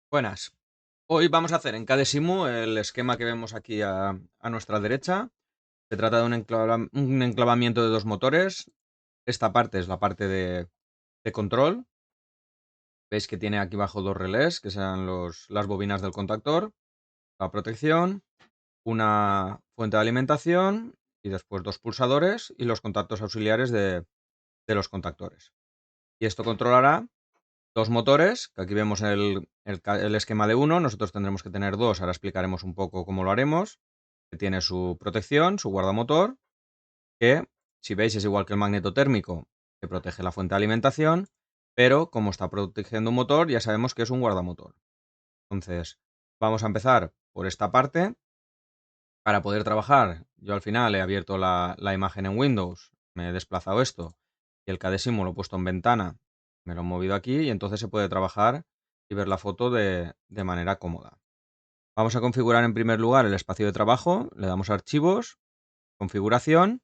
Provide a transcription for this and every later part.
Buenas. Hoy vamos a hacer en KDesimu el esquema que vemos aquí a nuestra derecha. Se trata de un enclavamiento de dos motores. Esta parte es la parte de control. Veis que tiene aquí abajo dos relés, que serán las bobinas del contactor, la protección, una fuente de alimentación y después dos pulsadores y los contactos auxiliares de los contactores. Y esto controlará dos motores, que aquí vemos el esquema de uno, nosotros tendremos que tener dos, ahora explicaremos un poco cómo lo haremos, que tiene su protección, su guardamotor, que si veis es igual que el magneto térmico, que protege la fuente de alimentación, pero como está protegiendo un motor, ya sabemos que es un guardamotor. Entonces, vamos a empezar por esta parte. Para poder trabajar, yo al final he abierto la imagen en Windows, me he desplazado esto y el KDesimu lo he puesto en ventana, me lo he movido aquí y entonces se puede trabajar y ver la foto de manera cómoda. Vamos a configurar en primer lugar el espacio de trabajo, le damos a archivos, configuración.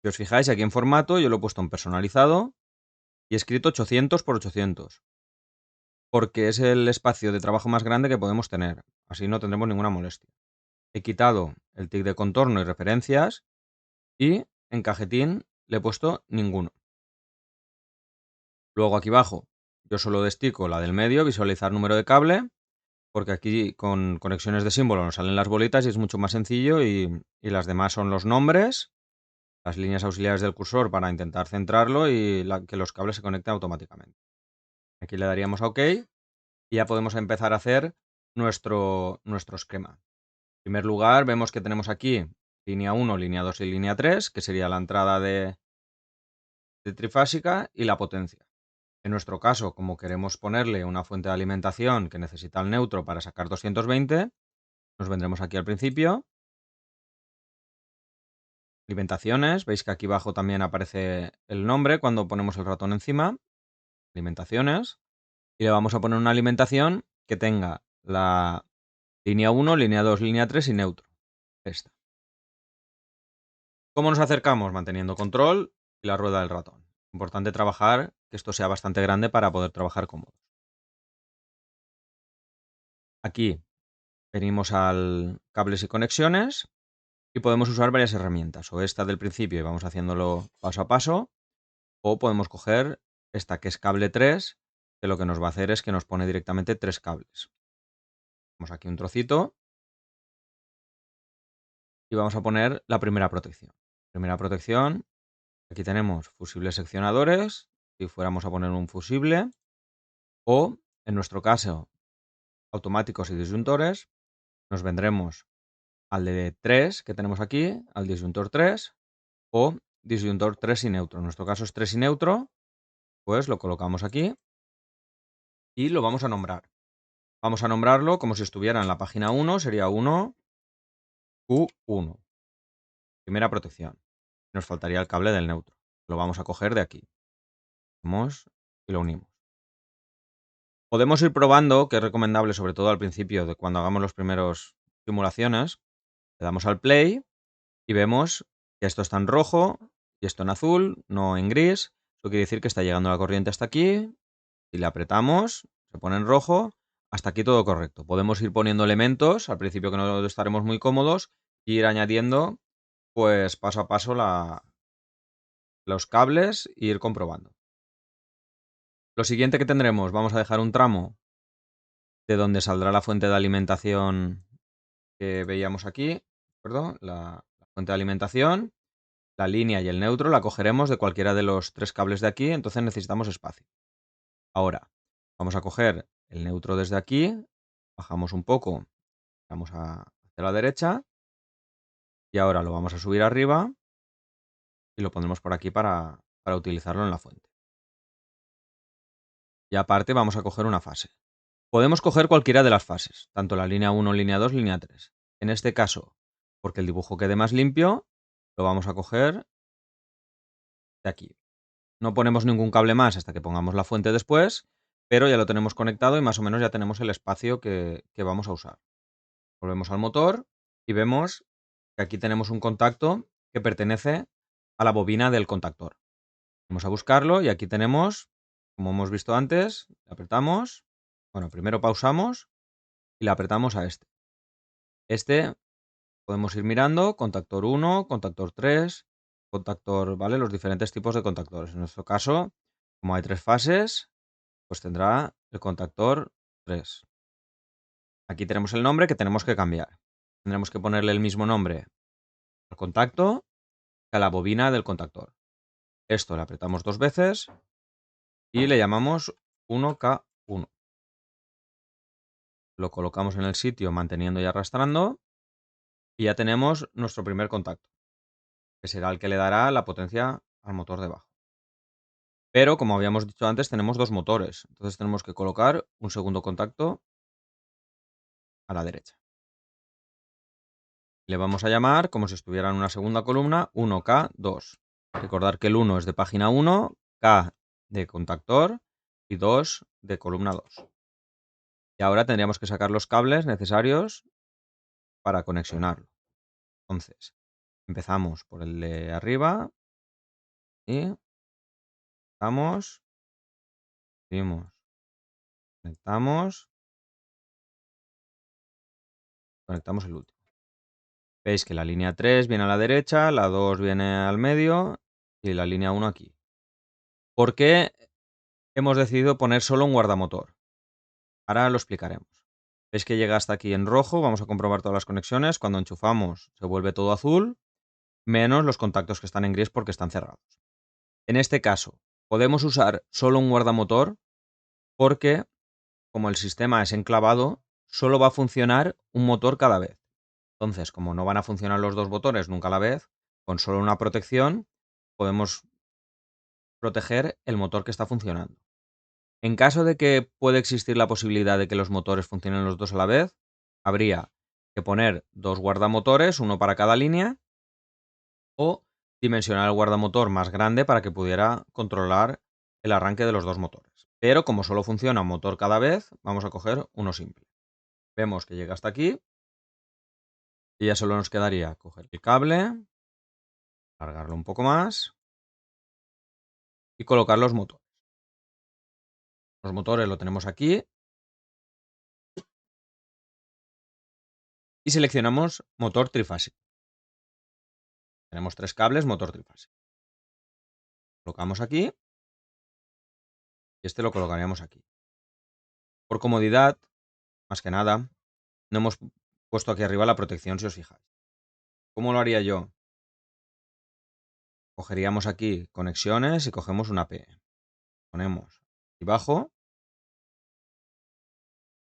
Si os fijáis aquí en formato yo lo he puesto en personalizado y he escrito 800 por 800 porque es el espacio de trabajo más grande que podemos tener, así no tendremos ninguna molestia. He quitado el tic de contorno y referencias y en cajetín le he puesto ninguno. Luego aquí abajo yo solo destico la del medio, visualizar número de cable, porque aquí con conexiones de símbolo nos salen las bolitas y es mucho más sencillo y las demás son los nombres, las líneas auxiliares del cursor para intentar centrarlo y que los cables se conecten automáticamente. Aquí le daríamos a OK y ya podemos empezar a hacer nuestro esquema. En primer lugar vemos que tenemos aquí línea 1, línea 2 y línea 3, que sería la entrada de trifásica y la potencia. En nuestro caso, como queremos ponerle una fuente de alimentación que necesita el neutro para sacar 220, nos vendremos aquí al principio. Alimentaciones, veis que aquí abajo también aparece el nombre cuando ponemos el ratón encima. Alimentaciones. Y le vamos a poner una alimentación que tenga la línea 1, línea 2, línea 3 y neutro. Esta. ¿Cómo nos acercamos? Manteniendo control y la rueda del ratón. Importante trabajar que esto sea bastante grande para poder trabajar cómodo. Aquí venimos al cables y conexiones y podemos usar varias herramientas. O esta del principio y vamos haciéndolo paso a paso. O podemos coger esta que es cable 3, que lo que nos va a hacer es que nos pone directamente tres cables. Vamos aquí un trocito y vamos a poner la primera protección. Primera protección, aquí tenemos fusibles seccionadores, si fuéramos a poner un fusible, o en nuestro caso automáticos y disyuntores, nos vendremos al de 3 que tenemos aquí, al disyuntor 3 o disyuntor 3 y neutro. En nuestro caso es 3 y neutro, pues lo colocamos aquí y lo vamos a nombrar. Vamos a nombrarlo como si estuviera en la página 1, sería 1 Q1. Primera protección. Nos faltaría el cable del neutro. Lo vamos a coger de aquí. Vamos y lo unimos. Podemos ir probando, que es recomendable sobre todo al principio de cuando hagamos las primeras simulaciones. Le damos al play y vemos que esto está en rojo y esto en azul, no en gris. Eso quiere decir que está llegando la corriente hasta aquí. Si le apretamos, se pone en rojo. Hasta aquí todo correcto. Podemos ir poniendo elementos, al principio que no estaremos muy cómodos, e ir añadiendo, pues paso a paso los cables e ir comprobando. Lo siguiente que tendremos, vamos a dejar un tramo de donde saldrá la fuente de alimentación que veíamos aquí, perdón, la fuente de alimentación, la línea y el neutro la cogeremos de cualquiera de los tres cables de aquí, entonces necesitamos espacio. Ahora, vamos a coger el neutro desde aquí, bajamos un poco, vamos hacia la derecha y ahora lo vamos a subir arriba y lo pondremos por aquí para utilizarlo en la fuente. Y aparte vamos a coger una fase. Podemos coger cualquiera de las fases, tanto la línea 1, línea 2, línea 3. En este caso, porque el dibujo quede más limpio, lo vamos a coger de aquí. No ponemos ningún cable más hasta que pongamos la fuente después, pero ya lo tenemos conectado y más o menos ya tenemos el espacio que vamos a usar. Volvemos al motor y vemos que aquí tenemos un contacto que pertenece a la bobina del contactor. Vamos a buscarlo y aquí tenemos, como hemos visto antes, apretamos, Bueno, primero pausamos y le apretamos a este. Este podemos ir mirando, contactor 1, contactor 3, contactor, ¿vale? Los diferentes tipos de contactores. En nuestro caso, como hay 3 fases, pues tendrá el contactor 3. Aquí tenemos el nombre que tenemos que cambiar. Tendremos que ponerle el mismo nombre al contacto que a la bobina del contactor. Esto le apretamos 2 veces y le llamamos 1K1. Lo colocamos en el sitio manteniendo y arrastrando y ya tenemos nuestro primer contacto, que será el que le dará la potencia al motor de bajo. Pero, como habíamos dicho antes, tenemos 2 motores, entonces tenemos que colocar un segundo contacto a la derecha. Le vamos a llamar, como si estuviera en una segunda columna, 1K2. Recordar que el 1 es de página 1, K de contactor y 2 de columna 2. Y ahora tendríamos que sacar los cables necesarios para conexionarlo. Entonces, empezamos por el de arriba y conectamos, seguimos, conectamos el último. Veis que la línea 3 viene a la derecha, la 2 viene al medio y la línea 1 aquí. ¿Por qué hemos decidido poner solo un guardamotor? Ahora lo explicaremos. Veis que llega hasta aquí en rojo, vamos a comprobar todas las conexiones. Cuando enchufamos se vuelve todo azul, menos los contactos que están en gris porque están cerrados. En este caso, podemos usar solo un guardamotor porque, como el sistema es enclavado, solo va a funcionar un motor cada vez. Entonces, como no van a funcionar los dos motores nunca a la vez, con solo una protección podemos proteger el motor que está funcionando. En caso de que pueda existir la posibilidad de que los motores funcionen los dos a la vez, habría que poner 2 guardamotores, uno para cada línea, o dimensionar el guardamotor más grande para que pudiera controlar el arranque de los 2 motores. Pero como solo funciona un motor cada vez, vamos a coger uno simple. Vemos que llega hasta aquí y ya solo nos quedaría coger el cable, alargarlo un poco más y colocar los motores. Los motores lo tenemos aquí y seleccionamos motor trifásico. Tenemos 3 cables, motor trifásico. Colocamos aquí y este lo colocaríamos aquí. Por comodidad, más que nada, no hemos puesto aquí arriba la protección si os fijáis. ¿Cómo lo haría yo? Cogeríamos aquí conexiones y cogemos una P. Ponemos aquí abajo,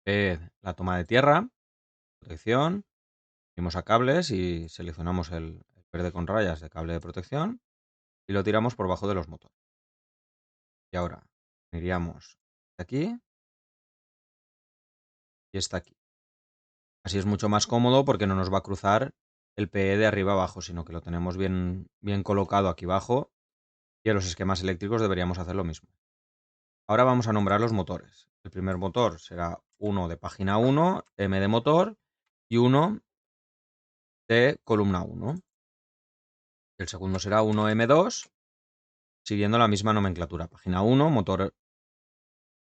la toma de tierra, protección, iremos a cables y seleccionamos el verde con rayas de cable de protección y lo tiramos por debajo de los motores. Y ahora iríamos aquí y está aquí. Así es mucho más cómodo porque no nos va a cruzar el PE de arriba abajo, sino que lo tenemos bien, bien colocado aquí abajo y en los esquemas eléctricos deberíamos hacer lo mismo. Ahora vamos a nombrar los motores. El primer motor será uno de página 1, M de motor, y uno de columna 1. El segundo será 1M2, siguiendo la misma nomenclatura. Página 1, motor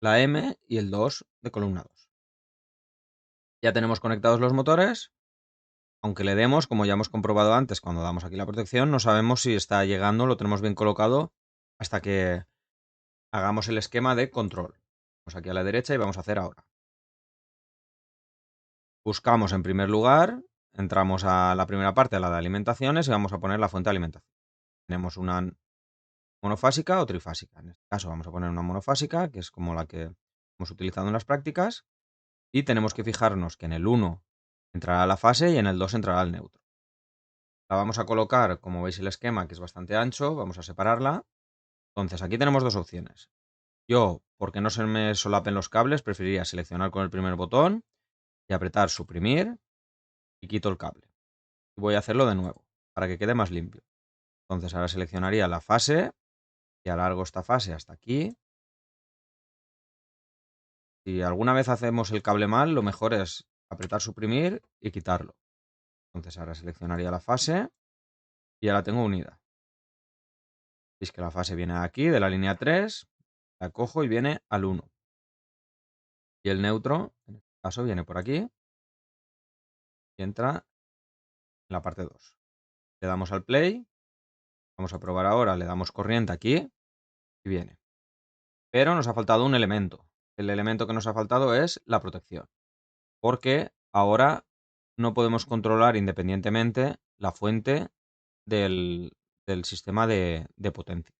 la M y el 2 de columna 2. Ya tenemos conectados los motores. Aunque le demos, como ya hemos comprobado antes, cuando damos aquí la protección, no sabemos si está llegando, lo tenemos bien colocado, hasta que hagamos el esquema de control. Vamos aquí a la derecha y vamos a hacer ahora. Buscamos en primer lugar, entramos a la primera parte, a la de alimentaciones, y vamos a poner la fuente de alimentación. Tenemos una monofásica o trifásica. En este caso vamos a poner una monofásica, que es como la que hemos utilizado en las prácticas, y tenemos que fijarnos que en el 1 entrará la fase y en el 2 entrará el neutro. La vamos a colocar, como veis el esquema, que es bastante ancho, vamos a separarla. Entonces, aquí tenemos dos opciones. Yo, porque no se me solapen los cables, preferiría seleccionar con el primer botón y apretar suprimir y quito el cable. Y voy a hacerlo de nuevo, para que quede más limpio. Entonces, ahora seleccionaría la fase y alargo esta fase hasta aquí. Si alguna vez hacemos el cable mal, lo mejor es apretar suprimir y quitarlo. Entonces, ahora seleccionaría la fase y ya la tengo unida. Veis que la fase viene aquí, de la línea 3, la cojo y viene al 1. Y el neutro, en este caso, viene por aquí y entra en la parte 2. Le damos al play, vamos a probar ahora, le damos corriente aquí y viene. Pero nos ha faltado un elemento. El elemento que nos ha faltado es la protección, porque ahora no podemos controlar independientemente la fuente del sistema de potencia.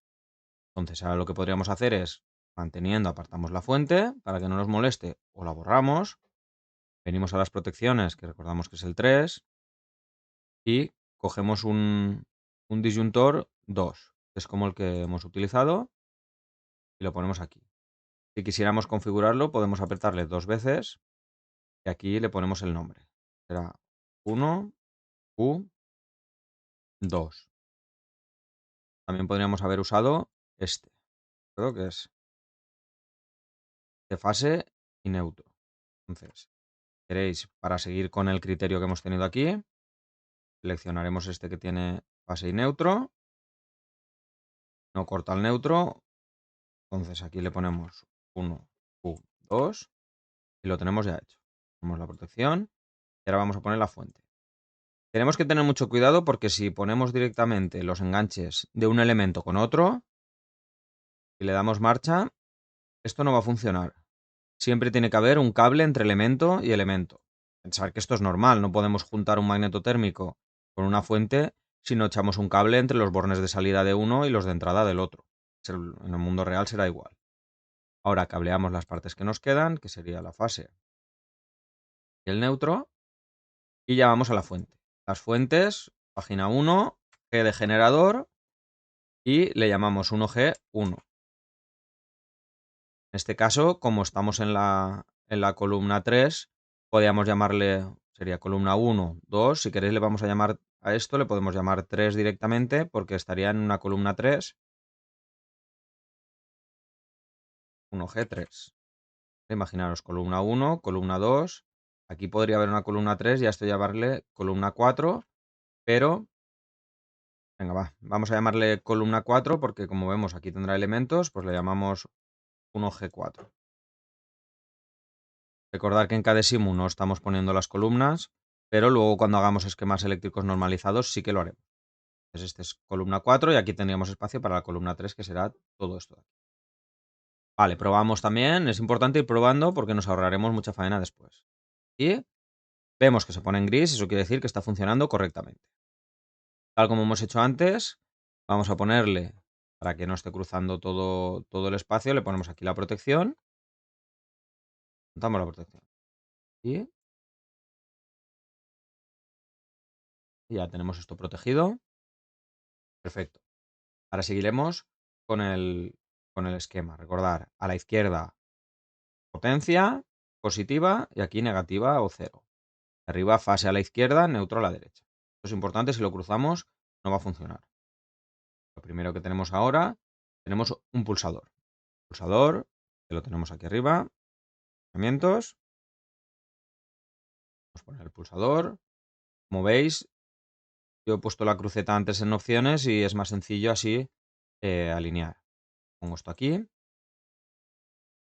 Entonces, ahora lo que podríamos hacer es, manteniendo, apartamos la fuente para que no nos moleste o la borramos, venimos a las protecciones, que recordamos que es el 3, y cogemos un disyuntor 2, que es como el que hemos utilizado, y lo ponemos aquí. Si quisiéramos configurarlo, podemos apretarle 2 veces y aquí le ponemos el nombre. Será 1, U2. También podríamos haber usado este, creo que es de fase y neutro. Entonces, queréis, para seguir con el criterio que hemos tenido aquí, seleccionaremos este que tiene fase y neutro, no corta el neutro, entonces aquí le ponemos 1, U2 y lo tenemos ya hecho. Ponemos la protección y ahora vamos a poner la fuente. Tenemos que tener mucho cuidado porque si ponemos directamente los enganches de un elemento con otro y le damos marcha, esto no va a funcionar. Siempre tiene que haber un cable entre elemento y elemento. Pensar que esto es normal, no podemos juntar un magneto térmico con una fuente si no echamos un cable entre los bornes de salida de uno y los de entrada del otro. En el mundo real será igual. Ahora cableamos las partes que nos quedan, que sería la fase y el neutro, y ya vamos a la fuente. Las fuentes, página 1, G de generador, y le llamamos 1G1. En este caso, como estamos en la columna 3, podríamos llamarle, sería columna 1, 2. Si queréis le vamos a llamar a esto, le podemos llamar 3 directamente porque estaría en una columna 3, 1G3. Imaginaros columna 1, columna 2. Aquí podría haber una columna 3 y a esto llamarle columna 4, pero venga, vamos a llamarle columna 4 porque como vemos aquí tendrá elementos, pues le llamamos 1G4. Recordar que en Cadesimu no estamos poniendo las columnas, pero luego cuando hagamos esquemas eléctricos normalizados sí que lo haremos. Entonces este es columna 4 y aquí tendríamos espacio para la columna 3, que será todo esto de aquí. Vale, probamos también. Es importante ir probando porque nos ahorraremos mucha faena después. Y vemos que se pone en gris, eso quiere decir que está funcionando correctamente. Tal como hemos hecho antes, vamos a ponerle, para que no esté cruzando todo el espacio, le ponemos aquí la protección. Montamos la protección. Y ya tenemos esto protegido. Perfecto. Ahora seguiremos con el esquema. Recordar, a la izquierda potencia positiva y aquí negativa o cero. Arriba fase a la izquierda, neutro a la derecha. Esto es importante, si lo cruzamos no va a funcionar. Lo primero que tenemos ahora, tenemos un pulsador. Pulsador, que lo tenemos aquí arriba. Herramientas. Vamos a poner el pulsador. Como veis, yo he puesto la cruceta antes en opciones y es más sencillo así alinear. Pongo esto aquí.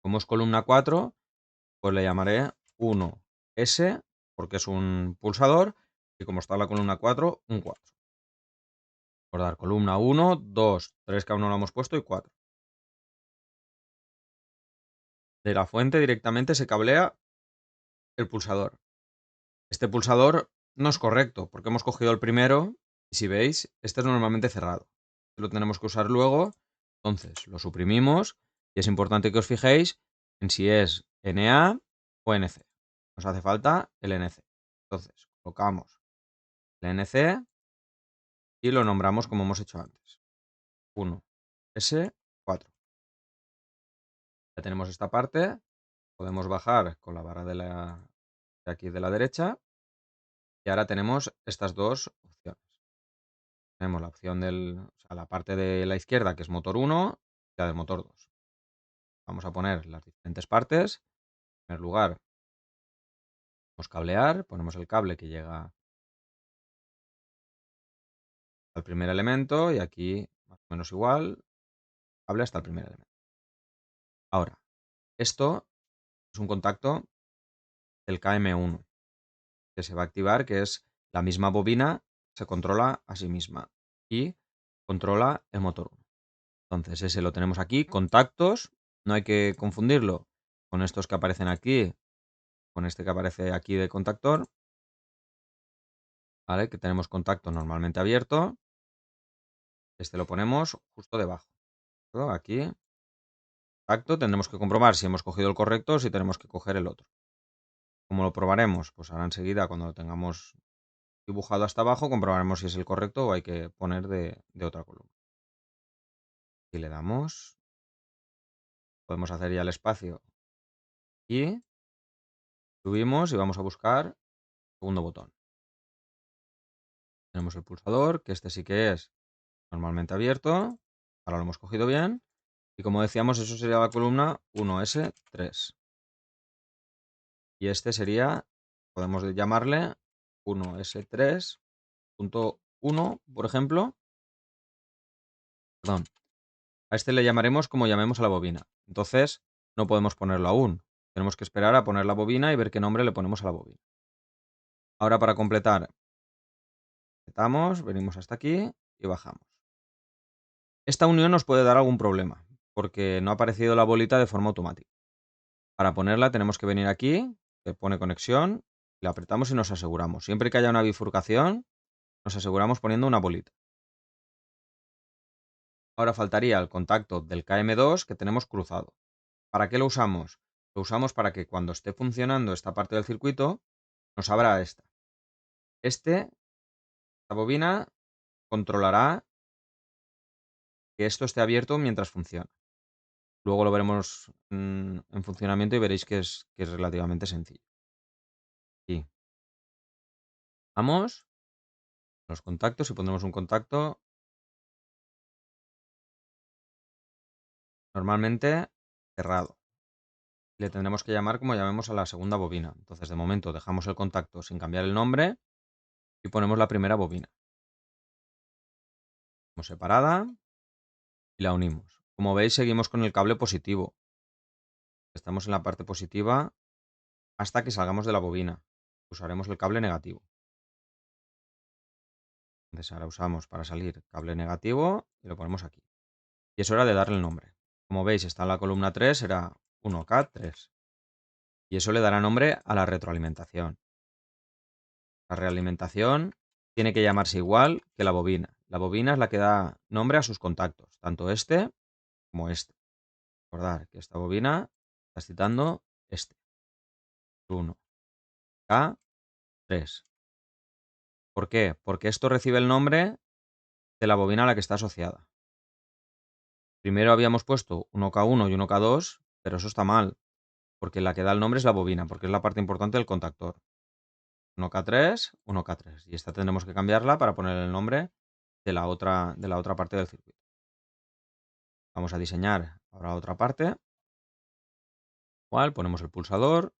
Como es columna 4, pues le llamaré 1S porque es un pulsador y como está en la columna 4, un 4. Recordar, columna 1, 2, 3 que aún no lo hemos puesto y 4. De la fuente directamente se cablea el pulsador. Este pulsador no es correcto porque hemos cogido el primero y si veis, este es normalmente cerrado. Lo tenemos que usar luego, entonces lo suprimimos y es importante que os fijéis en si es NA o NC. Nos hace falta el NC. Entonces, colocamos el NC y lo nombramos como hemos hecho antes. 1S4. Ya tenemos esta parte. Podemos bajar con la barra de aquí de la derecha. Y ahora tenemos estas dos opciones. Tenemos la opción la parte de la izquierda que es motor 1 y la del motor 2. Vamos a poner las diferentes partes. En primer lugar, vamos a cablear. Ponemos el cable que llega al primer elemento y aquí más o menos igual. Cable hasta el primer elemento. Ahora, esto Es un contacto del KM1 que se va a activar, que es la misma bobina, se controla a sí misma y controla el motor 1. Entonces ese lo tenemos aquí, contactos, no hay que confundirlo con estos que aparecen aquí, con este que aparece aquí de contactor, ¿vale? Que tenemos contacto normalmente abierto, este lo ponemos justo debajo, ¿de acuerdo? Aquí, contacto, tendremos que comprobar si hemos cogido el correcto o si tenemos que coger el otro. ¿Cómo lo probaremos? Pues ahora enseguida, cuando lo tengamos dibujado hasta abajo, comprobaremos si es el correcto o hay que poner de otra columna. Y le damos, podemos hacer ya el espacio y subimos y vamos a buscar el segundo botón. Tenemos el pulsador, que este sí que es normalmente abierto. Ahora lo hemos cogido bien. Y como decíamos, eso sería la columna 1S3. Y este sería, podemos llamarle 1S3.1, por ejemplo. Perdón. A este le llamaremos como llamemos a la bobina. Entonces, no podemos ponerlo aún. Tenemos que esperar a poner la bobina y ver qué nombre le ponemos a la bobina. Ahora, para completar, apretamos, venimos hasta aquí y bajamos. Esta unión nos puede dar algún problema, porque no ha aparecido la bolita de forma automática. Para ponerla tenemos que venir aquí, que pone conexión, la apretamos y nos aseguramos. Siempre que haya una bifurcación, nos aseguramos poniendo una bolita. Ahora faltaría el contacto del KM2 que tenemos cruzado. ¿Para qué lo usamos? Lo usamos para que cuando esté funcionando esta parte del circuito, nos abra esta. Esta bobina controlará que esto esté abierto mientras funciona. Luego lo veremos en funcionamiento y veréis que es relativamente sencillo. Aquí vamos a los contactos y pondremos un contacto normalmente cerrado. Le tendremos que llamar como llamemos a la segunda bobina. Entonces, de momento, dejamos el contacto sin cambiar el nombre y ponemos la primera bobina. Como separada y la unimos. Como veis, seguimos con el cable positivo. Estamos en la parte positiva hasta que salgamos de la bobina. Usaremos el cable negativo. Entonces, ahora usamos para salir cable negativo y lo ponemos aquí. Y es hora de darle el nombre. Como veis, está en la columna 3, será 1K3. Y eso le dará nombre a la retroalimentación. La realimentación tiene que llamarse igual que la bobina. La bobina es la que da nombre a sus contactos, tanto este como este. Recordar que esta bobina está citando este. 1K3. ¿Por qué? Porque esto recibe el nombre de la bobina a la que está asociada. Primero habíamos puesto 1K1 y 1K2, pero eso está mal, porque la que da el nombre es la bobina, porque es la parte importante del contactor. 1K3, 1K3. Y esta tendremos que cambiarla para poner el nombre de la otra parte del circuito. Vamos a diseñar ahora otra parte. Igual, ponemos el pulsador.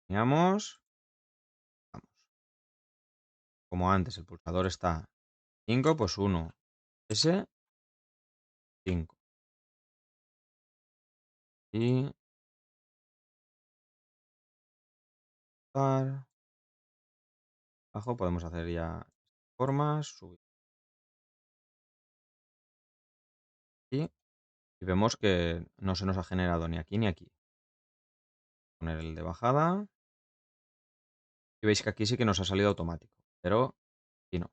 Miramos. Vamos. Como antes el pulsador está 5, pues 1, S, 5. Y abajo podemos hacer ya formas, subir aquí. Y vemos que no se nos ha generado ni aquí ni aquí. Poner el de bajada. Y veis que aquí sí que nos ha salido automático. Pero aquí no.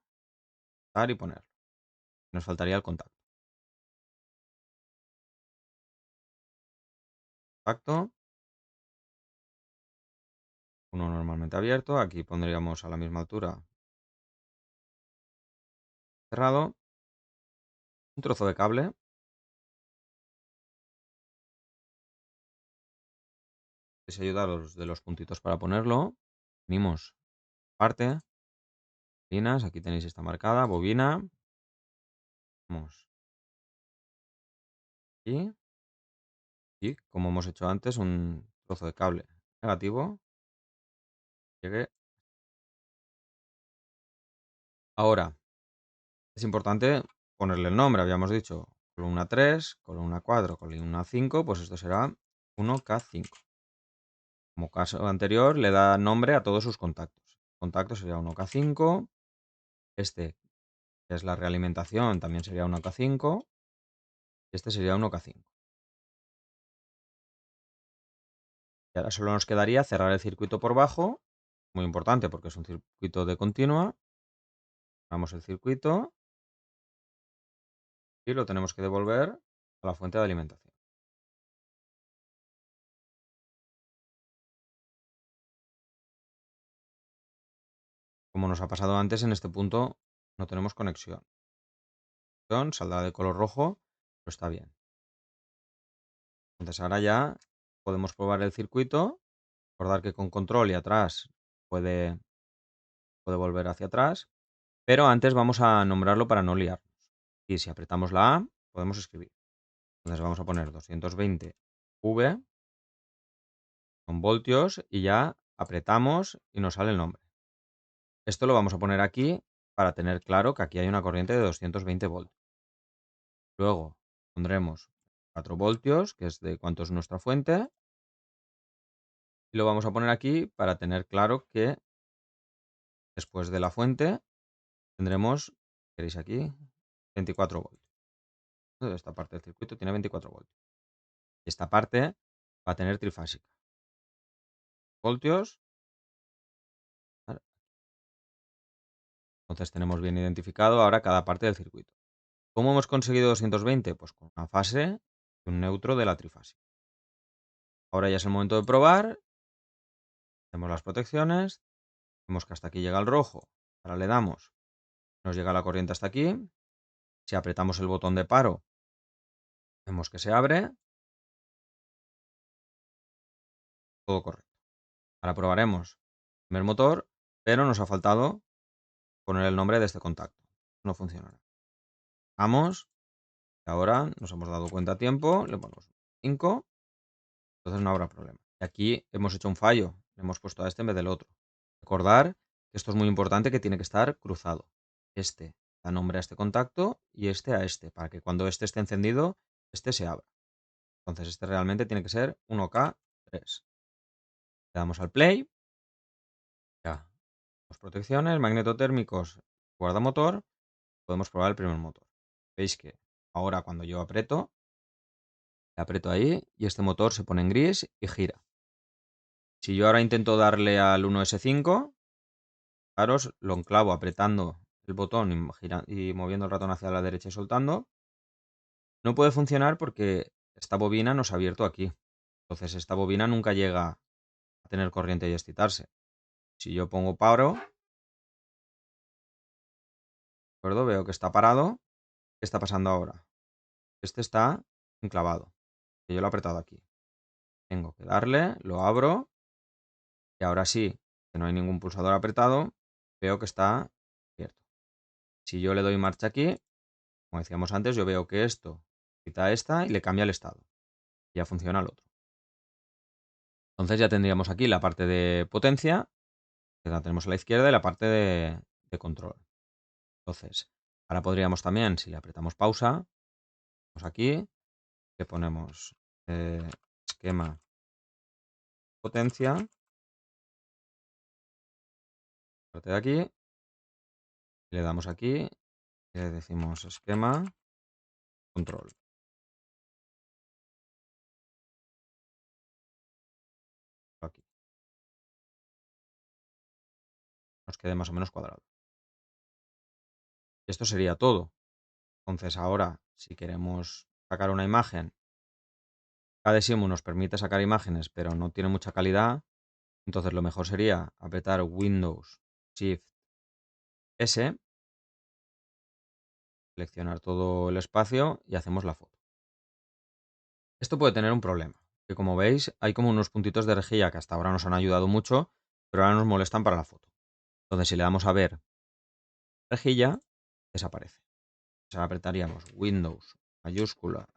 Dar y ponerlo. Nos faltaría el contacto. Contacto. Uno normalmente abierto. Aquí pondríamos a la misma altura cerrado. Un trozo de cable. Les ayuda a los de los puntitos para ponerlo. Unimos parte. Bobinas. Aquí tenéis esta marcada. Bobina. Vamos aquí. Y como hemos hecho antes, un trozo de cable negativo. Llegue. Ahora, es importante ponerle el nombre, habíamos dicho. columna 3, columna 4, columna 5, pues esto será 1K5. Como caso anterior, le da nombre a todos sus contactos. Contacto sería 1K5, este, que es la realimentación, también sería 1K5, y este sería 1K5. Y ahora solo nos quedaría cerrar el circuito por bajo, muy importante porque es un circuito de continua. Cerramos el circuito y lo tenemos que devolver a la fuente de alimentación. Como nos ha pasado antes, en este punto no tenemos conexión. Saldrá de color rojo, pero está bien. Entonces ahora ya podemos probar el circuito. Recordar que con control y atrás puede volver hacia atrás. Pero antes vamos a nombrarlo para no liarnos. Y si apretamos la A, podemos escribir. Entonces vamos a poner 220V con voltios y ya apretamos y nos sale el nombre. Esto lo vamos a poner aquí para tener claro que aquí hay una corriente de 220 voltios. Luego pondremos 4 voltios, que es de cuánto es nuestra fuente. Y lo vamos a poner aquí para tener claro que después de la fuente tendremos, queréis aquí, 24 voltios. Esta parte del circuito tiene 24 voltios. Y esta parte va a tener trifásica. Voltios. ¿Vale? Entonces tenemos bien identificado ahora cada parte del circuito. ¿Cómo hemos conseguido 220? Pues con una fase y un neutro de la trifásica. Ahora ya es el momento de probar. Hacemos las protecciones. Vemos que hasta aquí llega el rojo. Ahora le damos. Nos llega la corriente hasta aquí. Si apretamos el botón de paro, vemos que se abre. Todo correcto. Ahora probaremos el primer motor, pero nos ha faltado poner el nombre de este contacto. No funcionará. Vamos. Ahora nos hemos dado cuenta a tiempo. Le ponemos 5. Entonces no habrá problema. Y aquí hemos hecho un fallo. Le hemos puesto a este en vez del otro. Recordar que esto es muy importante, que tiene que estar cruzado. Este da nombre a este contacto y este a este, para que cuando este esté encendido, este se abra. Entonces este realmente tiene que ser 1K3. Le damos al play. Ya. Las protecciones, magnetotérmicos, guardamotor. Podemos probar el primer motor. Veis que ahora cuando yo le aprieto ahí y este motor se pone en gris y gira. Si yo ahora intento darle al 1S5, fijaros, lo enclavo apretando el botón y moviendo el ratón hacia la derecha y soltando. No puede funcionar porque esta bobina nos ha abierto aquí. Entonces esta bobina nunca llega a tener corriente y excitarse. Si yo pongo paro, ¿de acuerdo? Veo que está parado. ¿Qué está pasando ahora? Este está enclavado. Que yo lo he apretado aquí. Tengo que darle, lo abro y ahora sí, que no hay ningún pulsador apretado, veo que está abierto. Si yo le doy marcha aquí, como decíamos antes, yo veo que esto quita esta y le cambia el estado. Ya funciona el otro. Entonces ya tendríamos aquí la parte de potencia, que la tenemos a la izquierda, y la parte de control. Entonces, ahora podríamos también, si le apretamos pausa, vamos aquí, le ponemos esquema potencia, parte de aquí, le damos aquí, y le decimos esquema control. Aquí. Nos quede más o menos cuadrado. Esto sería todo. Entonces ahora, si queremos sacar una imagen, KDSIMU nos permite sacar imágenes, pero no tiene mucha calidad. Entonces lo mejor sería apretar Windows Shift S, seleccionar todo el espacio y hacemos la foto. Esto puede tener un problema, que como veis hay como unos puntitos de rejilla que hasta ahora nos han ayudado mucho, pero ahora nos molestan para la foto. Entonces si le damos a ver rejilla, desaparece. Ahora apretaríamos Windows mayúscula,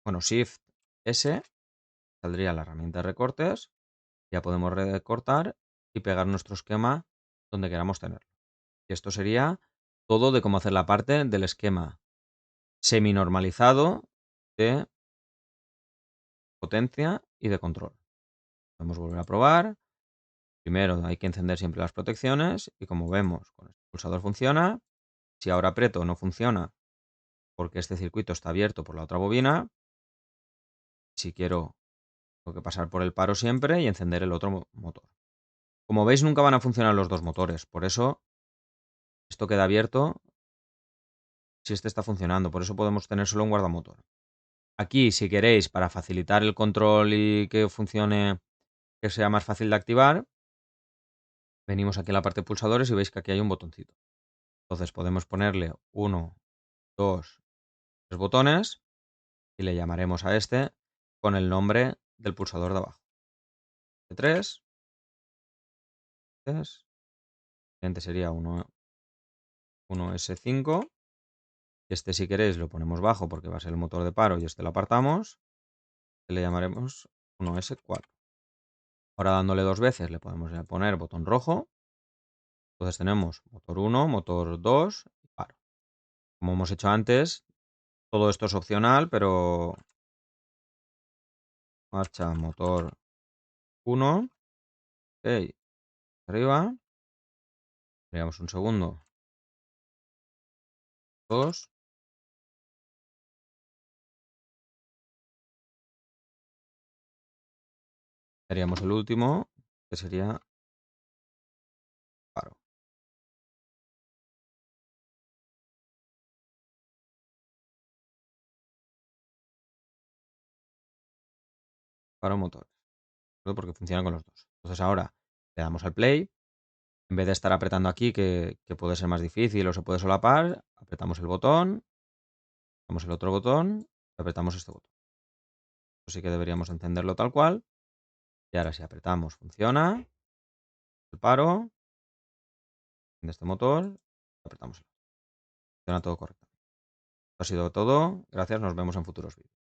bueno, Shift S, saldría la herramienta de recortes, ya podemos recortar y pegar nuestro esquema donde queramos tenerlo. Y esto sería todo de cómo hacer la parte del esquema seminormalizado de potencia y de control. Podemos volver a probar. Primero hay que encender siempre las protecciones y como vemos, con el pulsador funciona. Si ahora aprieto no funciona porque este circuito está abierto por la otra bobina. Si quiero, tengo que pasar por el paro siempre y encender el otro motor. Como veis, nunca van a funcionar los dos motores, por eso esto queda abierto si este está funcionando, por eso podemos tener solo un guardamotor. Aquí, si queréis, para facilitar el control y que funcione, que sea más fácil de activar, venimos aquí a la parte de pulsadores y veis que aquí hay un botoncito. Entonces podemos ponerle 1, 2, 3 botones y le llamaremos a este con el nombre del pulsador de abajo. 3, siguiente sería 1S5. Este, si queréis, lo ponemos bajo porque va a ser el motor de paro y este lo apartamos. Y le llamaremos 1S4. Ahora dándole 2 veces le podemos poner botón rojo. Entonces tenemos motor 1, motor 2 y paro. Como hemos hecho antes, todo esto es opcional, pero marcha motor 1. Ok, arriba. Esperamos un segundo. 2. Haríamos el último, que sería paro. Paro motor. Porque funciona con los dos. Entonces ahora le damos al play. En vez de estar apretando aquí, que puede ser más difícil o se puede solapar, apretamos el botón, apretamos el otro botón y apretamos este botón. Esto sí que deberíamos encenderlo tal cual. Y ahora si apretamos funciona. El paro de este motor, apretamos el otro. Funciona todo correctamente. Esto ha sido todo. Gracias, nos vemos en futuros vídeos.